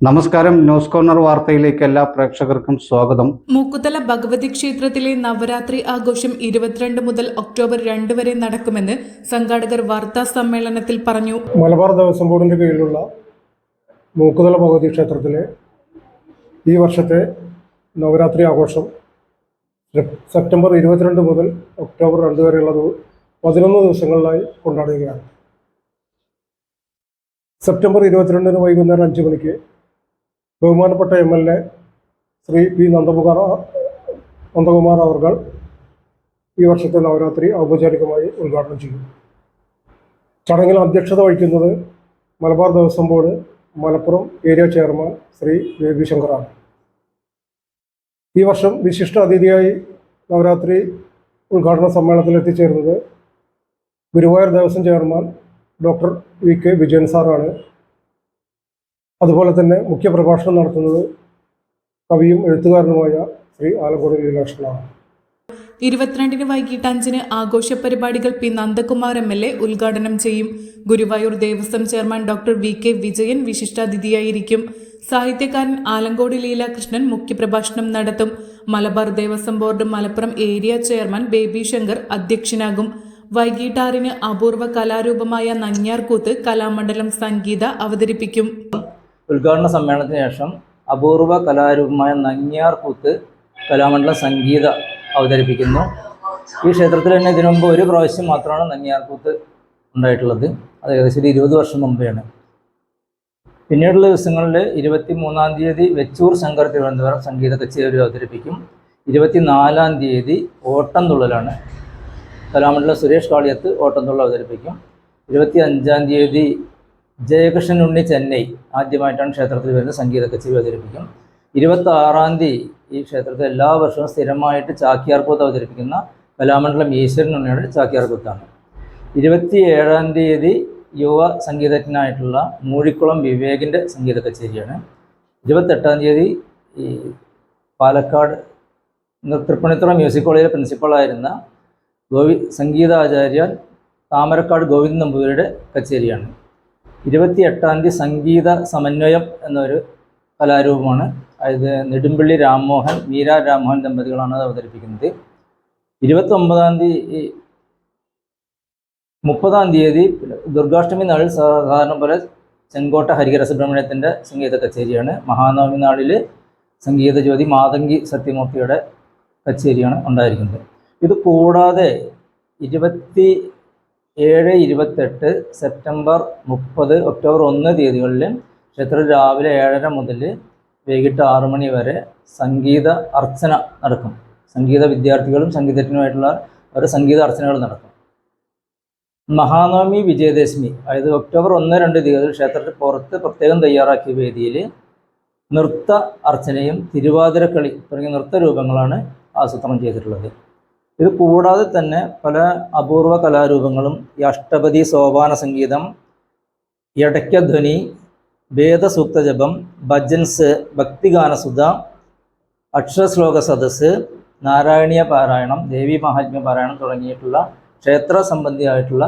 നമസ്കാരം. News corner വാർത്തയിലേക്ക് എല്ലാ പ്രേക്ഷകർക്കും സ്വാഗതം. മൂക്കുതല ഭഗവതി ക്ഷേത്രത്തിലെ നവരാത്രി ആഘോഷം 22 മുതൽ ഒക്ടോബർ 2 വരെ നടക്കുമെന്ന് സംഘാടകർ വാർത്താ സമ്മേളനത്തിൽ പറഞ്ഞു. മലബാർ ദേവസ്വം ബോർഡിന്റെ കീഴിലുള്ള മൂക്കുതല ഭഗവതി ക്ഷേത്രത്തിലെ ഈ വർഷത്തെ നവരാത്രി ആഘോഷം സെപ്റ്റംബർ 22 മുതൽ ഒക്ടോബർ 2 വരെയുള്ള 11 ദിവസങ്ങളിലായി കൊണ്ടാടുകയാണ്. സെപ്റ്റംബർ 22 വൈകുന്നേരം 5 മണിക്ക് ബഹുമാനപ്പെട്ട MLA ശ്രീ പി നന്ദകുമാർ അവർ ഈ വർഷത്തെ നവരാത്രി ഔപചാരികമായി ഉദ്ഘാടനം ചെയ്യും. ചടങ്ങിൽ അധ്യക്ഷത വഹിക്കുന്നത് Malabar Devaswom board Malappuram area chairman Shri Baby ശങ്കറാണ്. ഈ വർഷം വിശിഷ്ട അതിഥിയായി നവരാത്രി ഉദ്ഘാടന സമ്മേളനത്തിൽ എത്തിച്ചേരുന്നത് Guruvayur Devaswom chairman doctor VK Vijayan സാറാണ്. അതുപോലെ തന്നെ മുഖ്യപ്രഭാഷണം നടത്തുന്നത് കവിയും എഴുത്തുകാരനുമായ ശ്രീ ആലങ്കോട് ലീലാകൃഷ്ണനാണ്. 22 വൈകിട്ട് 5 ആഘോഷ പരിപാടികൾ പി നന്ദകുമാർ MLA ഉദ്ഘാടനം ചെയ്യും. Guruvayur Devaswom chairman doctor VK Vijayan വിശിഷ്ടാതിഥിയായിരിക്കും. സാഹിത്യകാരൻ ആലങ്കോട് ലീലാകൃഷ്ണൻ മുഖ്യപ്രഭാഷണം നടത്തും. Malabar Devaswom board Malappuram area chairman Baby Shankar അധ്യക്ഷനാകും. വൈകിട്ട് 6 അപൂർവ കലാരൂപമായ നങ്ങ്യാർകൂത്ത് കലാമണ്ഡലം സംഗീത അവതരിപ്പിക്കും. ഉദ്ഘാടന സമ്മേളനത്തിന് ശേഷം അപൂർവ കലാരൂപമായ നങ്ങ്യാർകൂത്ത് കലാമണ്ഡലം സംഗീത അവതരിപ്പിക്കുന്നു. ഈ ക്ഷേത്രത്തിൽ തന്നെ ഇതിനു മുമ്പ് ഒരു പ്രാവശ്യം മാത്രമാണ് നങ്ങ്യാർകൂത്ത് ഉണ്ടായിട്ടുള്ളത്. അത് ഏകദേശം 20 വർഷം മുമ്പെയാണ്. പിന്നീടുള്ള ദിവസങ്ങളിൽ 23-ാം തീയതി വെച്ചൂർ ശങ്കർ തിരുവനന്തപുരം സംഗീത കച്ചേരി അവതരിപ്പിക്കും. 24-ാം തീയതി ഓട്ടംതുള്ളലാണ്. കലാമണ്ഡലം സുരേഷ് കാളിയത്ത് ഓട്ടംതുള്ളൽ അവതരിപ്പിക്കും. 25-ാം തീയതി ജയകൃഷ്ണൻ ഉണ്ണി ചെന്നൈ ആദ്യമായിട്ടാണ് ക്ഷേത്രത്തിൽ വരുന്ന സംഗീത കച്ചേരി അവതരിപ്പിക്കും. 26-ാം തീയതി ഈ ക്ഷേത്രത്തിൽ എല്ലാ വർഷവും സ്ഥിരമായിട്ട് ചാക്യാർകൂത്ത് അവതരിപ്പിക്കുന്ന കലാമണ്ഡലം ഈശ്വരൻ ഉണ്ണിയുടെ ചാക്യാർകൂത്താണ്. 27-ാം തീയതി യുവ സംഗീതജ്ഞനായിട്ടുള്ള മൂഴിക്കുളം വിവേകിൻ്റെ സംഗീത കച്ചേരിയാണ്. 28-ാം തീയതി ഈ പാലക്കാട് തൃപ്പൂണിത്തുറ മ്യൂസിക് കോളേജിലെ പ്രിൻസിപ്പളായിരുന്ന സംഗീതാചാര്യൻ താമരക്കാട് ഗോവിന്ദൻ നമ്പൂതിരിയുടെ കച്ചേരിയാണ്. 28-ാം തീയതി സംഗീത സമന്വയം എന്നൊരു കലാരൂപമാണ്. അതായത് നെടുമ്പള്ളി രാംമോഹൻ മീര രാംമോഹൻ ദമ്പതികളാണ് അത് അവതരിപ്പിക്കുന്നത്. 29-ാം തീയതി 30-ാം തീയതി ദുർഗാഷ്ടമി നാളിൽ സാധാരണ പോലെ ചെങ്കോട്ട ഹരിഹര സുബ്രഹ്മണ്യത്തിൻ്റെ സംഗീത കച്ചേരിയാണ്. മഹാനവമി നാളിൽ സംഗീത ജ്യോതി മാതങ്കി സത്യമൂർത്തിയുടെ കച്ചേരിയാണ് ഉണ്ടായിരിക്കുന്നത്. ഇത് കൂടാതെ 27, 28, സെപ്റ്റംബർ 30, ഒക്ടോബർ 1 തീയതികളിൽ ക്ഷേത്രത്തിൽ രാവിലെ 7:30 മുതൽ വൈകിട്ട് 6 മണി വരെ സംഗീത അർച്ചന നടക്കും. സംഗീത വിദ്യാർത്ഥികളും സംഗീതജ്ഞരുമായിട്ടുള്ള ഒരു സംഗീത അർച്ചനകൾ നടക്കും. മഹാനവമി വിജയദശമി അതായത് ഒക്ടോബർ 1, 2 തീയതികളിൽ ക്ഷേത്രത്തിൽ പുറത്ത് പ്രത്യേകം തയ്യാറാക്കിയ വേദിയിൽ നൃത്ത അർച്ചനയും തിരുവാതിരക്കളി തുടങ്ങിയ നൃത്തരൂപങ്ങളാണ് ആസൂത്രണം ചെയ്തിട്ടുള്ളത്. ഇത് കൂടാതെ തന്നെ പല അപൂർവ കലാരൂപങ്ങളും ഈ അഷ്ടപതി സോപാന സംഗീതം, ഇടയ്ക്കധ്വനി, വേദസൂക്ത ജപം, ഭജൻസ്, ഭക്തിഗാനസുധ, അക്ഷരശ്ലോക സദസ്സ്, നാരായണീയ പാരായണം, ദേവി മഹാത്മ്യ പാരായണം തുടങ്ങിയിട്ടുള്ള ക്ഷേത്ര സംബന്ധിയായിട്ടുള്ള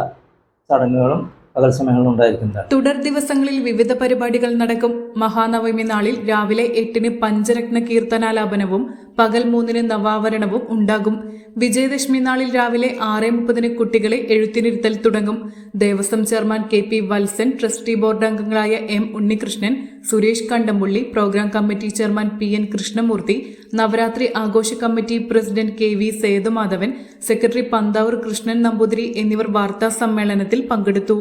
ചടങ്ങുകളും പകൽ സമയങ്ങളിൽ ഉണ്ടായിരിക്കുന്നതാണ്. തുടർ ദിവസങ്ങളിൽ വിവിധ പരിപാടികൾ നടക്കും. മഹാനവമി നാളിൽ രാവിലെ 8 പഞ്ചരത്ന കീർത്തനാലാപനവും പകൽ 3 നവാവരണവും ഉണ്ടാകും. വിജയദശമി നാളിൽ രാവിലെ 6:30 കുട്ടികളെ എഴുത്തിനിരുത്തൽ തുടങ്ങും. Devaswom chairman KP Valsan, trustee board അംഗങ്ങളായ M Unnikrishnan, Suresh Kandampully, program committee chairman PN Krishnamoorthy, Navaratri ആഘോഷ committee president KV Sethumadhavan, secretary Panthavoor Krishnan Namboothiri എന്നിവർ വാർത്താ സമ്മേളനത്തിൽ പങ്കെടുത്തു.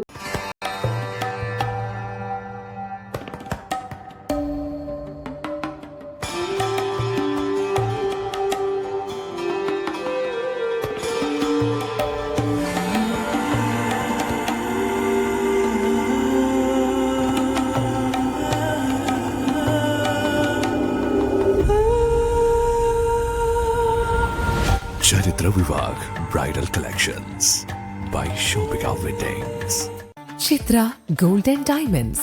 Charitra Vivag Bridal Collections by Shobhika Weddings. Chitra Gold and Diamonds,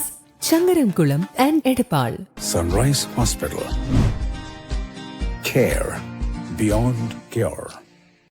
Changaramkulam and Edapal. Sunrise Hospital. Care beyond cure.